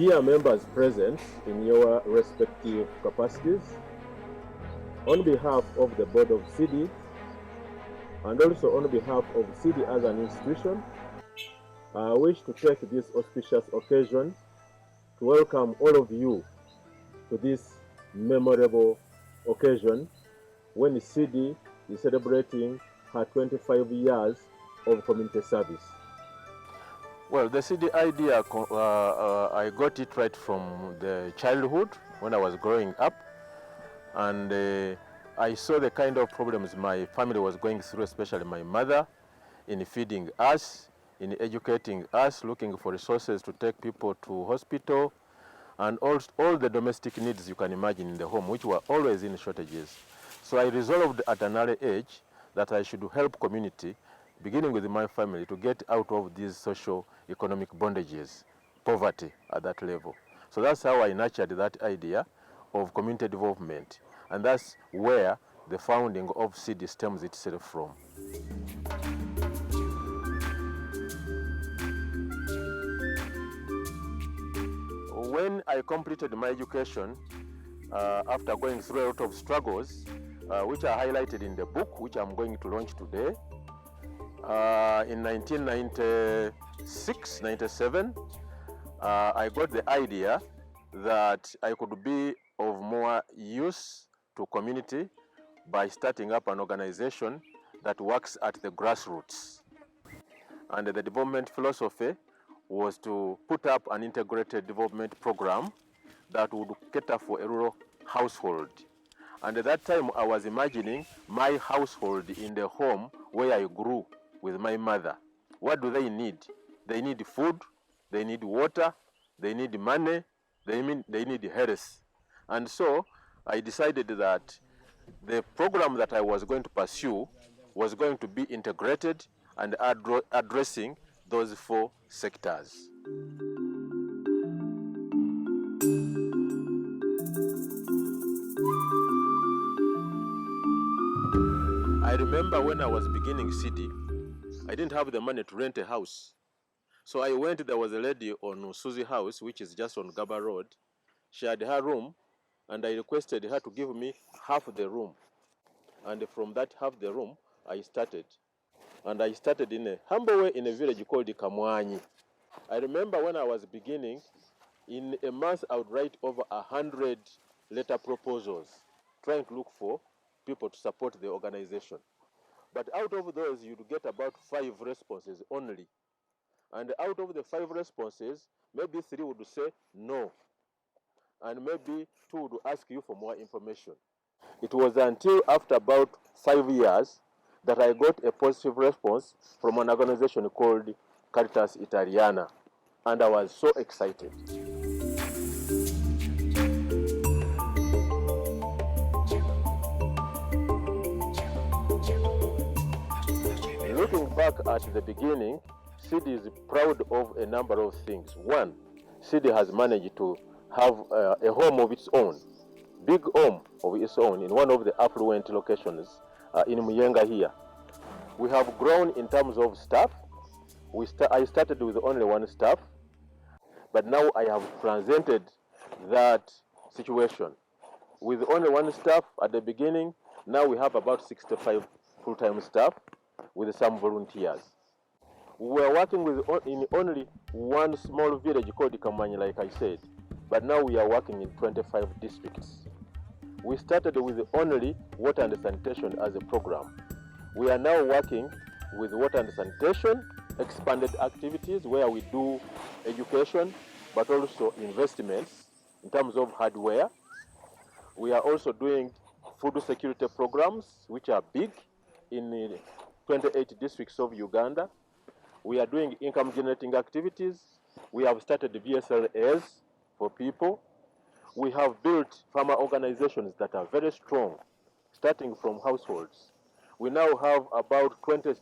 Dear members present in your respective capacities, on behalf of the board of Cidi and also on behalf of Cidi as an institution, I wish to take this auspicious occasion to welcome all of you to this memorable occasion when Cidi is celebrating her 25 years of community service. Well, the Cidi idea, I got it right from the childhood when I was growing up, and I saw the kind of problems my family was going through, especially my mother, in feeding us, in educating us, looking for resources to take people to hospital, and all the domestic needs you can imagine in the home, which were always in shortages. So I resolved at an early age that I should help community, beginning with my family, to get out of these socio-economic bondages, poverty at that level. So that's how I nurtured that idea of community development. And that's where the founding of Cidi stems itself from. When I completed my education, after going through a lot of struggles, which are highlighted in the book, which I'm going to launch today, in 1996, 97, I got the idea that I could be of more use to community by starting up an organization that works at the grassroots. And the development philosophy was to put up an integrated development program that would cater for a rural household. And at that time, I was imagining my household in the home where I grew with my mother. What do they need? They need food, they need water, they need money, they need health. And so I decided that the program that I was going to pursue was going to be integrated and addressing those four sectors. I remember when I was beginning Cidi, I didn't have the money to rent a house. So I went, there was a lady on Susie House, which is just on Gaba Road. She had her room, and I requested her to give me half the room. And from that half the room, I started. And I started in a humble way in a village called Kamwanyi. I remember when I was beginning, in a month I would write over 100 letter proposals, trying to look for people to support the organization. But out of those, you'd get about 5 responses only. And out of the 5 responses, maybe 3 would say no. And maybe 2 would ask you for more information. It was until after about 5 years that I got a positive response from an organization called Caritas Italiana. And I was so excited. Looking back at the beginning, Cidi is proud of a number of things. One, Cidi has managed to have a home of its own, big home of its own in one of the affluent locations in Muyenga here. We have grown in terms of staff. I started with only 1 staff, but now I have transcended that situation. With only 1 staff at the beginning, now we have about 65 full-time staff with some volunteers. We were working in only 1 small village called Kamwanyi, like I said, but now we are working in 25 districts. We started with only water and sanitation as a program. We are now working with water and sanitation, expanded activities where we do education, but also investments in terms of hardware. We are also doing food security programs, which are big in 28 districts of Uganda. We are doing income generating activities. We have started VSLAs for people. We have built farmer organizations that are very strong, starting from households. We now have about 20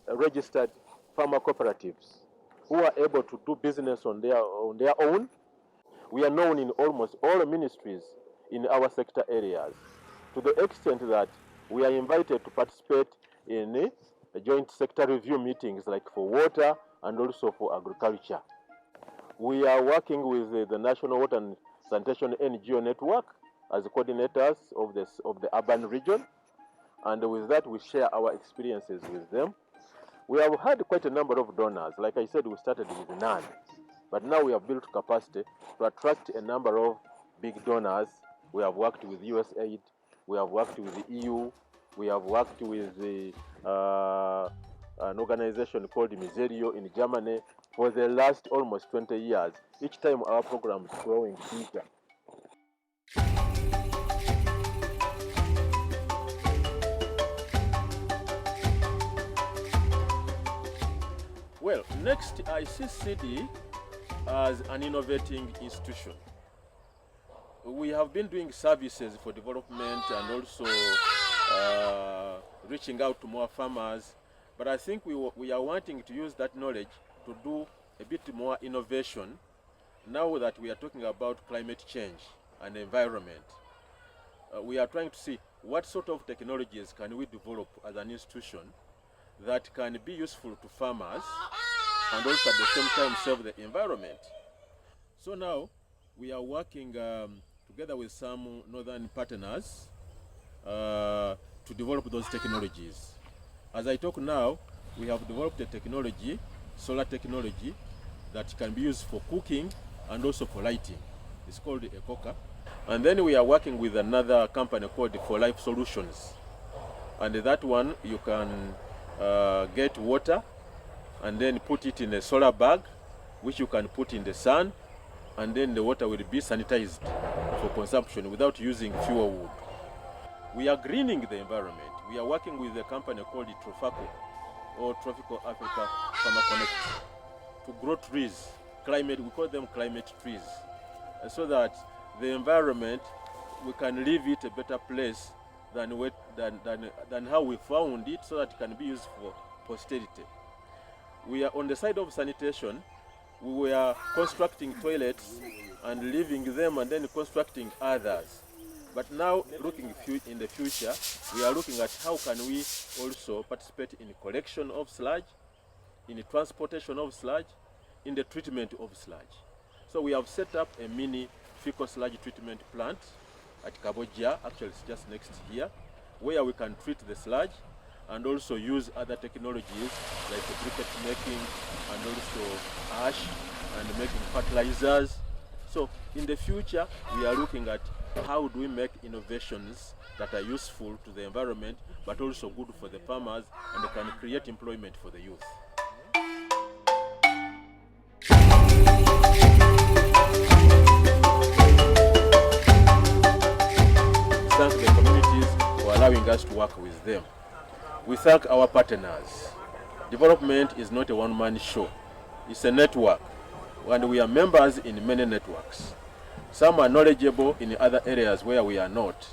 registered farmer cooperatives who are able to do business on their own. We are known in almost all ministries in our sector areas, to the extent that we are invited to participate in joint sector review meetings like for water and also for agriculture. We are working with the National Water and Sanitation NGO network as coordinators of the urban region, and with that we share our experiences with them. We have had quite a number of donors. Like I said, we started with none, but now we have built capacity to attract a number of big donors. We have worked with USAID, we have worked with the EU, we have worked with an organization called Miserio in Germany for the last almost 20 years. Each time our program is growing bigger. Well, next I see Cidi as an innovating institution. We have been doing services for development and also reaching out to more farmers, but I think we are wanting to use that knowledge to do a bit more innovation now that we are talking about climate change and environment. We are trying to see what sort of technologies can we develop as an institution that can be useful to farmers and also at the same time serve the environment. So now we are working together with some northern partners to develop those technologies. As I talk now, we have developed a technology, solar technology, that can be used for cooking and also for lighting. It's called a coca. And then we are working with another company called For Life Solutions. And that one, you can get water and then put it in a solar bag, which you can put in the sun, and then the water will be sanitized for consumption without using fuel wood. We are greening the environment. We are working with a company called Trofaco, or Tropical Africa Farmer Connect, to grow trees. We call them climate trees, so that the environment, we can leave it a better place than how we found it, so that it can be used for posterity. We are on the side of sanitation. We were constructing toilets and leaving them and then constructing others. But now, looking in the future, we are looking at how can we also participate in collection of sludge, in the transportation of sludge, in the treatment of sludge. So we have set up a mini fecal sludge treatment plant at Kabojia, actually it's just next here, where we can treat the sludge and also use other technologies like briquette making and also ash and making fertilizers. So in the future, we are looking at how do we make innovations that are useful to the environment but also good for the farmers and can create employment for the youth. Thank the communities for allowing us to work with them. We thank our partners. Development is not a one-man show. It's a network, and we are members in many networks. Some are knowledgeable in other areas where we are not.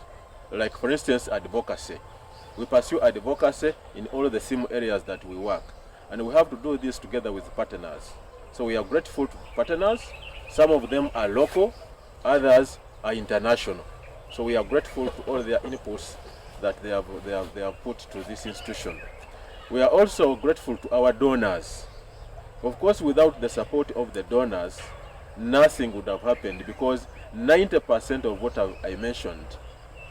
Like for instance, advocacy. We pursue advocacy in all the same areas that we work. And we have to do this together with partners. So we are grateful to partners. Some of them are local, others are international. So we are grateful to all their inputs that they have put to this institution. We are also grateful to our donors. Of course, without the support of the donors, nothing would have happened, because 90% of what I mentioned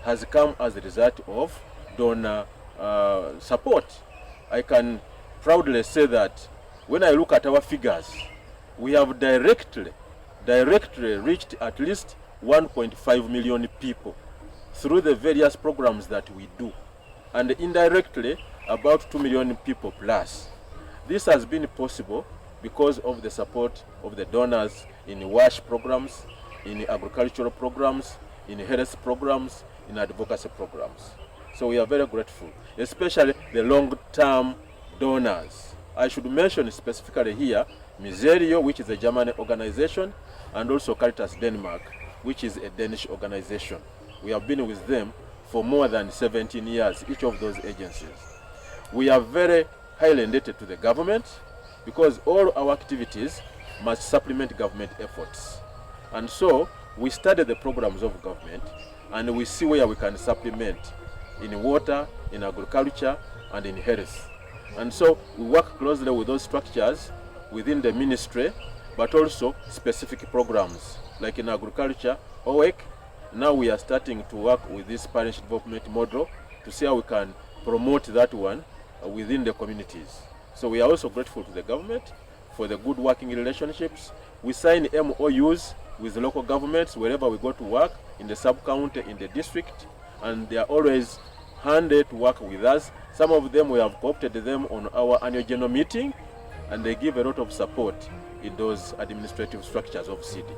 has come as a result of donor support. I can proudly say that when I look at our figures, we have directly reached at least 1.5 million people through the various programs that we do, and indirectly about 2 million people plus. This has been possible because of the support of the donors in WASH programs, in agricultural programs, in health programs, in advocacy programs. So we are very grateful, especially the long-term donors. I should mention specifically here Miserio, which is a German organization, and also Caritas Denmark, which is a Danish organization. We have been with them for more than 17 years, each of those agencies. We are very highly indebted to the government, because all our activities must supplement government efforts. And so we study the programs of government and we see where we can supplement in water, in agriculture, and in health. And so we work closely with those structures within the ministry but also specific programs. Like in agriculture, OEC, now we are starting to work with this parish development model to see how we can promote that one within the communities. So we are also grateful to the government for the good working relationships. We sign MOUs with local governments wherever we go to work, in the sub-county, in the district, and they are always handy to work with us. Some of them we have co-opted them on our annual general meeting, and they give a lot of support in those administrative structures of Cidi.